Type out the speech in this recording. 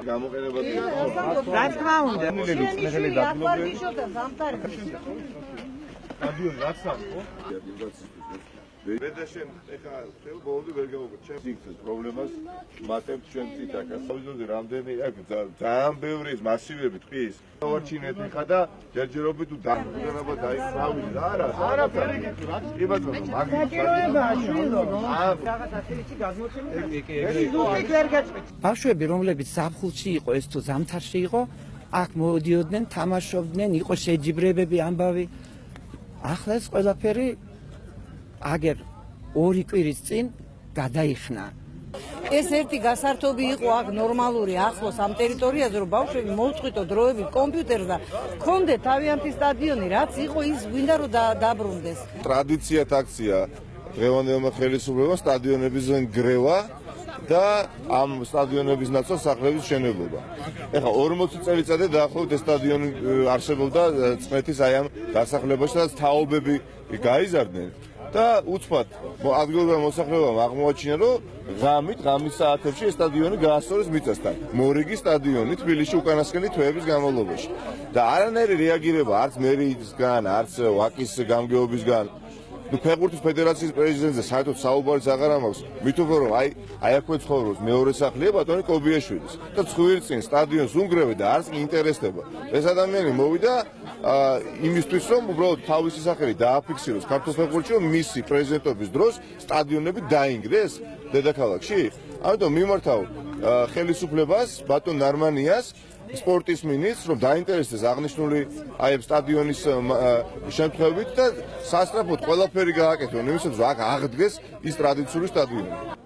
გამოყენებადი რა თქმა უნდა. სტადიონი რაც არის ხო? ვედაშენ ეხა თელ ბოლომდე ვერ გავუგებთ ჩემს იქცეს პრობლემას მატებთ ჩვენ ციტაკას. თავისუფლად რამდენი აქ ძალიან ბევრი მასივები ტყის. დავარჩინეთ ეხა და ჯერჯერობით თუ დაგვიანება დაიხსნავი რა არა ფერიკით რა კი ბატონო საჭიროებაა შვილო რაღაც ასეთში გადმოცემით ბავშვები რომლებიც ზაფხულში იყო ეს თუ ზამთარში იყო აქ მოდიოდნენ თამაშობდნენ იყო შეჯიბრებები ამბავი ახლა ეს ყველაფერი აგერ 2 კვირის წინ გადაიხნა. ეს ერთი გასართობი იყო აქ ნორმალური ახლოს ამ ტერიტორიაზე რომ ბავშვები მოვწყვიტო დროებით კომპიუტერს და ჰქონდეთ თავიანთი სტადიონი რაც იყო ის გვინდა რომ დაბრუნდეს. ტრადიციად აქცია დღევანდელმა ხელისუფლებამ სტადიონების გრევა და ამ სტადიონების ნაცვლად სახლების შენობობა. ეხლა 40 წელიწადი დაახლოებით ეს სტადიონი არსებობდა წყნეთის აი ამ დასახლებაში და თაობები გაიზარდნენ. და უცბად ადგილობრივ მოსახლეობამ აღმოაჩინა რომ ღამის საათებში ეს სტადიონი გაასწორეს მიწასთან. მორიგი სტადიონი თბილისში უკანასკნელი თვეების განმავლობაში. და არანაირი რეაგირება არც მერიისგან, არც ვაკის გამგეობისგან ფეხბურთის ფედერაციის პრეზიდენტზე საერთოდ საუბარიც აღარ ამაქვს. მით უფრო რომ აი აქვე ცხოვრობს მეორე სახლია ბატონი კობიაშვილის და ცხვირწინ სტადიონს უნგრევდა და არც ინტერესდება. ეს ადამიანი მოვიდა იმისთვის რომ უბრალოდ თავისი სახელი დააფიქსიროს ქართულ ფეხბურთში რომ მისი პრეზიდენტობის დროს სტადიონები დაინგრეს დედაქალაქში. ამიტომ მიმართავ ხელისუფლებას ბატონ ნარმანიას სპორტის მინისტრს რომ დაინტერესდეს აღნიშნული აი სტადიონის შემთხვევით და სასწრაფოდ ყველაფერი გააკეთონ იმისათვის რომ აქ აღდგეს ის ტრადიციული სტადიონი.